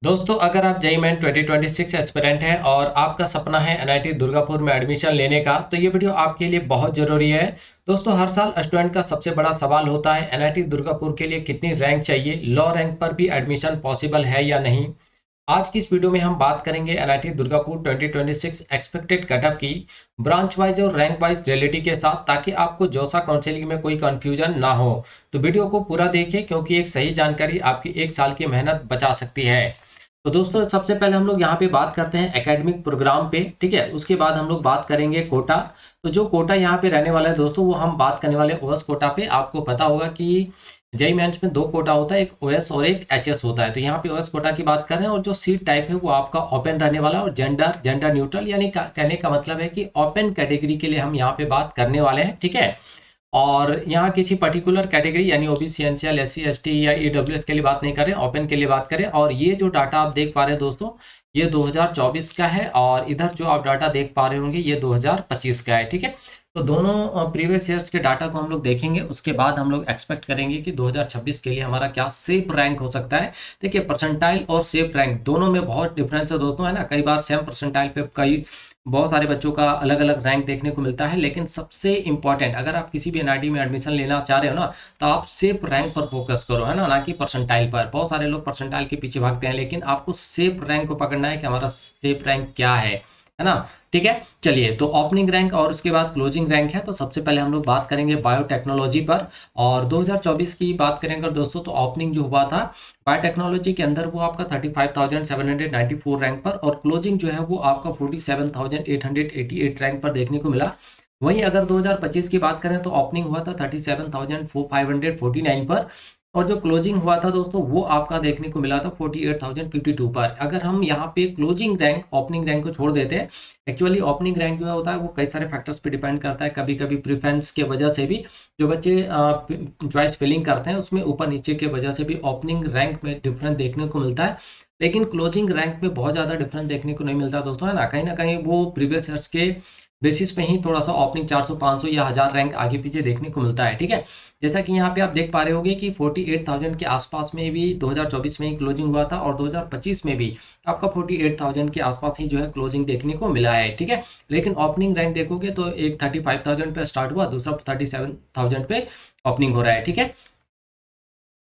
दोस्तों, अगर आप जेईई मेन 2026 एस्पिरेंट हैं और आपका सपना है एनआईटी दुर्गापुर में एडमिशन लेने का, तो ये वीडियो आपके लिए बहुत ज़रूरी है। दोस्तों, हर साल स्टूडेंट का सबसे बड़ा सवाल होता है एनआईटी दुर्गापुर के लिए कितनी रैंक चाहिए, लो रैंक पर भी एडमिशन पॉसिबल है या नहीं। आज की इस वीडियो में हम बात करेंगे एनआईटी दुर्गापुर 2026 एक्सपेक्टेड कटअप की ब्रांच वाइज और रैंक वाइज रियलिटी के साथ, ताकि आपको जोसा काउंसलिंग में कोई कंफ्यूजन ना हो। तो वीडियो को पूरा देखिए, क्योंकि एक सही जानकारी आपकी एक साल की मेहनत बचा सकती है। तो दोस्तों, सबसे पहले हम लोग यहाँ पे बात करते हैं एकेडमिक प्रोग्राम पे, ठीक है। उसके बाद हम लोग बात करेंगे कोटा। तो जो कोटा यहाँ पे रहने वाला है दोस्तों, वो हम बात करने वाले ओएस कोटा पे। आपको पता होगा कि जेईई मेंस में दो कोटा होता है, एक ओएस और एक एचएस होता है। तो यहाँ पे ओएस कोटा की बात कर रहे हैं, और जो सीट टाइप है वो आपका ओपन रहने वाला है, और जेंडर न्यूट्रल, यानी कहने का मतलब है कि ओपन कैटेगरी के लिए हम यहाँ पे बात करने वाले हैं, ठीक है। और यहाँ किसी पर्टिकुलर कैटेगरी यानी ओबीसी, एनसीएल, एससी, एसटी या ईडब्ल्यूएस के लिए बात नहीं करें, ओपन के लिए बात करें। और ये जो डाटा आप देख पा रहे हैं दोस्तों, ये 2024 का है, और इधर जो आप डाटा देख पा रहे होंगे ये 2025 का है, ठीक है। तो दोनों प्रीवियस ईयर्स के डाटा को हम लोग देखेंगे, उसके बाद हम लोग एक्सपेक्ट करेंगे कि 2026 के लिए हमारा क्या सेफ रैंक हो सकता है। देखिए, परसेंटाइल और सेफ रैंक दोनों में बहुत डिफरेंस है दोस्तों, है ना। कई बार सेम परसेंटाइल पे कई बहुत सारे बच्चों का अलग अलग रैंक देखने को मिलता है, लेकिन सबसे इंपॉर्टेंट, अगर आप किसी भी एनआईटी में एडमिशन लेना चाह रहे हो ना, तो आप सेफ रैंक पर फोकस करो, है ना कि परसेंटाइल पर। बहुत सारे लोग परसेंटाइल के पीछे भागते हैं, लेकिन आपको सेफ रैंक को पकड़ना है कि हमारा सेफ रैंक क्या है ना। ठीक है, चलिए। तो ओपनिंग रैंक और उसके बाद क्लोजिंग रैंक है। तो सबसे पहले हम लोग बात करेंगे बायोटेक्नोलॉजी पर, और 2024 की बात करेंगे दोस्तों, तो ओपनिंग जो हुआ था बायोटेक्नोलॉजी के अंदर वो आपका 35,794 रैंक पर, और क्लोजिंग जो है वो आपका 47,888 रैंक पर देखने को मिला। वहीं अगर 2025 की बात करें तो ओपनिंग हुआ था 37,549 पर, और जो क्लोजिंग हुआ था दोस्तों वो आपका देखने को मिला था 48,052 पर। अगर हम यहाँ पे क्लोजिंग रैंक ओपनिंग रैंक को छोड़ देते हैं, एक्चुअली ओपनिंग रैंक जो होता है वो कई सारे फैक्टर्स पे डिपेंड करता है। कभी कभी प्रेफरेंस के वजह से भी जो बच्चे चॉइस फिलिंग करते हैं उसमें ऊपर नीचे के वजह से भी ओपनिंग रैंक में डिफरेंस देखने को मिलता है, लेकिन क्लोजिंग रैंक में बहुत ज़्यादा डिफरेंस देखने को नहीं मिलता दोस्तों, है ना कहीं वो प्रीवियस ईयर्स के बेसिस पे ही थोड़ा सा ओपनिंग 400, 500 या 1000 रैंक आगे पीछे देखने को मिलता है, ठीक है। जैसा कि यहाँ पे आप देख पा रहे होंगे कि 48,000 के आसपास में भी 2024 में ही क्लोजिंग हुआ था, और 2025 में भी आपका 48,000 के आसपास ही जो है क्लोजिंग देखने को मिला है, ठीक है। लेकिन ओपनिंग रैंक देखोगे तो एक 35,000 पे स्टार्ट हुआ, दूसरा 37,000 पे ओपनिंग हो रहा है, ठीक है।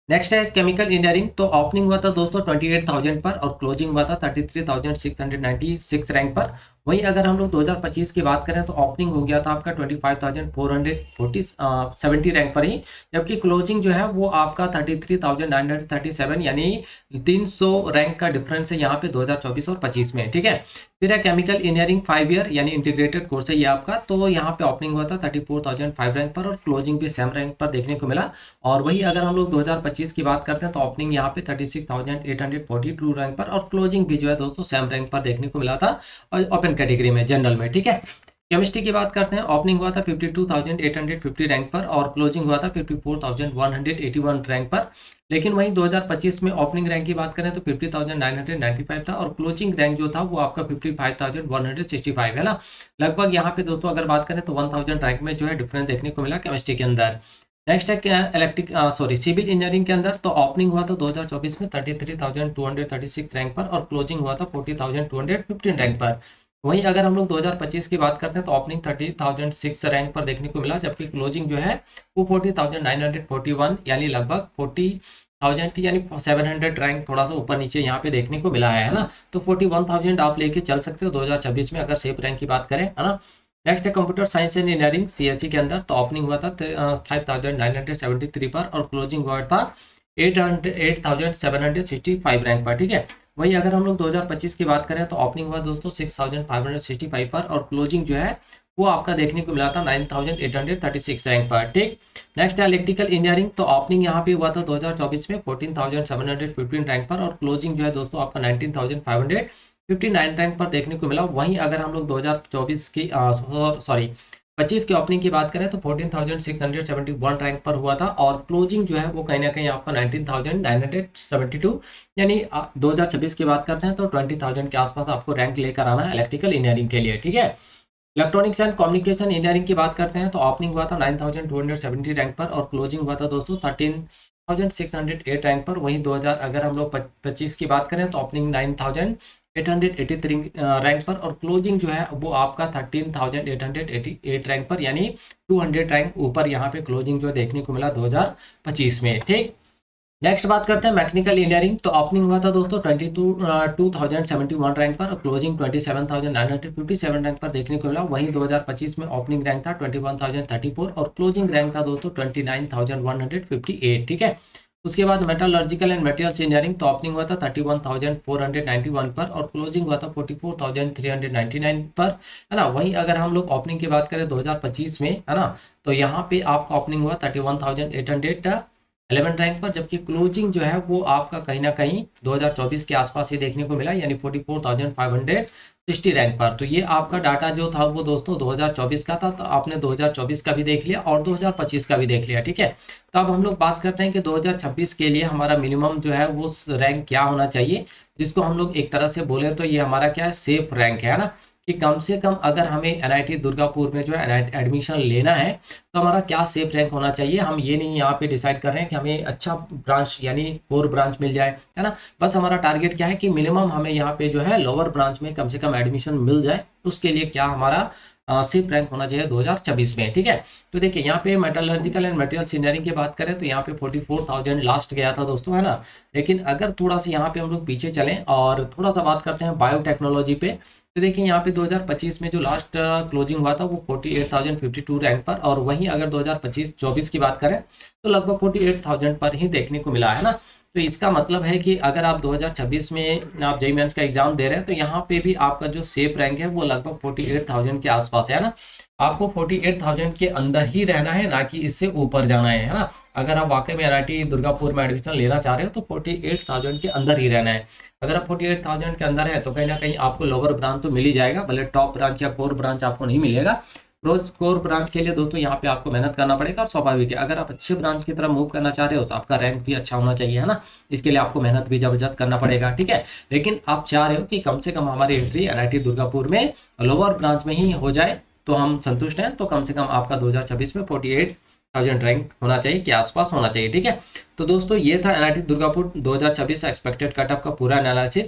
नेक्स्ट है केमिकल इंजीनियरिंग। तो ओपनिंग हुआ था दोस्तों 28,000 पर, और क्लोजिंग हुआ था 33,696 रैंक पर। वहीं अगर हम लोग 2025 की बात करें तो ओपनिंग हो गया था आपका 25,470 रैंक पर ही, जबकि क्लोजिंग जो है वो आपका 33,937, यानी 300 रैंक का डिफरेंस है यहाँ पे 2024 और 25 में, ठीक है। फिर है केमिकल इंजीनियरिंग 5 ईयर यानी इंटीग्रेटेड कोर्स है ये आपका। तो यहाँ पे ओपनिंग हुआ था 34,005 रैंक पर, और क्लोजिंग भी सेम रैंक पर देखने को मिला। और वही अगर हम लोग 2025 की बात करते हैं तो ओपनिंग यहाँ पे 36,842 रैंक पर, और क्लोजिंग भी जो है दोस्तों सेम रैंक पर देखने को मिला था, और ओपन कैटेगरी में, जनरल में, ठीक है। केमिस्ट्री की बात करते हैं, ओपनिंग हुआ था 52,850 रैंक पर, और क्लोजिंग हुआ था 54,181 रैंक पर। लेकिन वहीं 2025 में ओपनिंग रैंक की बात करें तो 50,995 था, और क्लोजिंग रैंक जो था वो आपका 55,165 है ना। लगभग यहाँ पे दोस्तों अगर बात करें तो 1000 रैंक में जो है डिफरेंस देखने को मिला केमिस्ट्री के अंदर। नेक्स्ट है सिविल इंजीनियरिंग के अंदर। तो ओपनिंग हुआ था 2024 में 33,236 रैंक पर, और क्लोजिंग हुआ था 40,215 रैंक पर। वहीं अगर हम लोग 2025 की बात करते हैं तो ओपनिंग 30,006 रैंक पर देखने को मिला, जबकि क्लोजिंग जो है वो 40,941, यानी लगभग 40,000 यानी 700 रैंक थोड़ा सा ऊपर नीचे यहाँ पे देखने को मिला है ना। तो 41,000 आप लेके चल सकते हो 2026 में, अगर सेफ रैंक की बात करें, है ना। नेक्स्ट है computer science and engineering CSC के अंदर। तो ओपनिंग हुआ था 5,973 पर, और क्लोजिंग हुआ था 8,765 रैंक पर, ठीक है। वही अगर हम लोग 2025 की बात करें तो ओपनिंग हुआ दोस्तों 6,565 पर, और क्लोजिंग जो है वो आपका देखने को मिला था 9,836 रैंक पर, ठीक। नेक्स्ट है इलेक्ट्रिकल इंजीनियरिंग। तो ओपनिंग यहाँ पे हुआ था 2024 में 14,715 रैंक पर, और क्लोजिंग जो है दोस्तों आपका 19,559 रैंक पर देखने को मिला। वहीं अगर हम लोग 2024 की 25 की ओपनिंग की बात करें तो 14,671 रैंक पर हुआ था, और क्लोजिंग जो है वो कहीं ना कहीं आपका 19,972, यानी 2026 की बात करते हैं तो 20,000 के आसपास आपको रैंक लेकर आना है इलेक्ट्रिकल इंजीनियरिंग के लिए, ठीक है। इलेक्ट्रॉनिक्स एंड कम्युनिकेशन इंजीनियरिंग की बात करते हैं तो ओपनिंग हुआ था 9,270 रैंक पर, और क्लोजिंग हुआ था दोस्तों 9608 रैंक पर। वहीं 2000 अगर हम लोग 25 की बात करें तो ओपनिंग 9883 रैंक पर और क्लोजिंग जो है वो आपका 13888 रैंक पर, यानी 200 रैंक ऊपर यहाँ पे क्लोजिंग जो देखने को मिला 2025 में। ठीक, नेक्स्ट बात करते हैं मैकेनिकल इंजीनियरिंग। तो ओपनिंग हुआ था दोस्तों 2071 रैंक पर और क्लोजिंग 27957 रैंक पर देखने को मिला। वहीं 2025 में ओपनिंग रैंक था 21034 और क्लोजिंग रैंक था दोस्तों 29158। ठीक है, उसके बाद मेटलर्जिकल एंड मटेरियल्स इंजीनियरिंग। तो ओपनिंग हुआ था 31491 पर और क्लोजिंग हुआ था 44399 पर, है ना। वहीं अगर हम लोग ओपनिंग की बात करें 2025 में, है ना, तो यहाँ पे आपका ओपनिंग हुआ 31811 रैंक पर, जबकि क्लोजिंग जो है वो आपका कहीं ना कहीं 2024 के आसपास ही देखने को मिला, यानी 44560 रैंक पर। तो ये आपका डाटा जो था वो दोस्तों 2024 का था, तो आपने 2024 का भी देख लिया और 2025 का भी देख लिया। ठीक है, तो अब हम लोग बात करते हैं कि 2026 के लिए हमारा मिनिमम जो है वो रैंक क्या होना चाहिए, जिसको हम लोग एक तरह से बोले तो ये हमारा क्या है, सेफ रैंक है ना, कि कम से कम अगर हमें एनआईटी दुर्गापुर में जो है एडमिशन लेना है तो हमारा क्या सेफ रैंक होना चाहिए। हम ये नहीं यहाँ पे डिसाइड कर रहे हैं कि हमें अच्छा ब्रांच यानी कोर ब्रांच मिल जाए, है ना। बस हमारा टारगेट क्या है कि मिनिमम हमें यहाँ पे जो है लोअर ब्रांच में कम से कम एडमिशन मिल जाए, उसके लिए क्या हमारा सेफ रैंक होना चाहिए 2026 में। ठीक है, तो देखिए यहाँ पे मेटलर्जिकल एंड मटेरियल्स इंजीनियरिंग की बात करें तो यहाँ पे 44000 लास्ट गया था दोस्तों, है ना। लेकिन अगर थोड़ा सा यहाँ पे हम लोग पीछे चलें और थोड़ा सा बात करते हैं बायोटेक्नोलॉजी पे, तो देखिए यहाँ पे 2025 में जो लास्ट क्लोजिंग हुआ था वो 48052 रैंक पर और वहीं अगर 2025-24 की बात करें तो लगभग 48000 पर ही देखने को मिला, है ना। तो इसका मतलब है कि अगर आप 2026 में आप जेईई मेंस का एग्जाम दे रहे हैं तो यहाँ पे भी आपका जो सेफ रैंक है वो लगभग 48000 के आसपास है ना। आपको 48000 के अंदर ही रहना है, ना कि इससे ऊपर जाना है ना। अगर आप वाकई में एनआईटी दुर्गापुर में एडमिशन लेना चाह रहे हो तो 48000 के अंदर ही रहना है। अगर आप 48000 के अंदर है तो कहीं ना कहीं आपको लोअर ब्रांच तो मिल ही जाएगा, भले टॉप ब्रांच या कोर ब्रांच आपको नहीं मिलेगा। रोज कोर ब्रांच के लिए दोस्तों यहाँ पे आपको मेहनत करना पड़ेगा और स्वाभाविक है अगर आप अच्छे ब्रांच की तरफ मूव करना चाह रहे हो तो आपका रैंक भी अच्छा होना चाहिए, है ना। इसके लिए आपको मेहनत भी जबरदस्त करना पड़ेगा। ठीक है, लेकिन आप चाह रहे हो कि कम से कम हमारी एंट्री एनआईटी दुर्गापुर में लोअर ब्रांच में ही हो जाए तो हम संतुष्ट हैं। तो कम से कम आपका 2026 में 48000 रैंक होना चाहिए, के आसपास होना चाहिए। ठीक है, तो दोस्तों ये था एनआईटी दुर्गापुर 2026 एक्सपेक्टेड कटअप का पूरा एनालिसिस।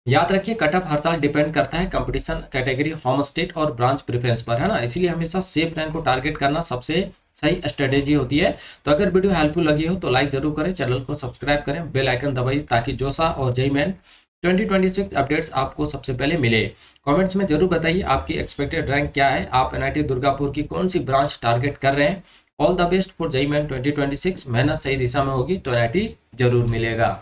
याद रखिए कटअप हर साल डिपेंड करता है कंपटीशन कैटेगरी, होम स्टेट और ब्रांच प्रेफरेंस पर, है ना। इसीलिए हमेशा सेफ रैंक को टारगेट करना सबसे सही स्ट्रेटेजी होती है। तो अगर वीडियो हेल्पफुल लगी हो तो लाइक जरूर करें, चैनल को सब्सक्राइब करें, बेल आइकन दबाइए ताकि जोसा और जेईई मेन 2026 अपडेट्स आपको सबसे पहले मिले। कमेंट्स में जरूर बताइए आपकी एक्सपेक्टेड रैंक क्या है, आप एनआईटी दुर्गापुर की कौन सी ब्रांच टारगेट कर रहे हैं। All the best for JEE main 2026। मेहनत सही दिशा में होगी तो एनआईटी जरूर मिलेगा।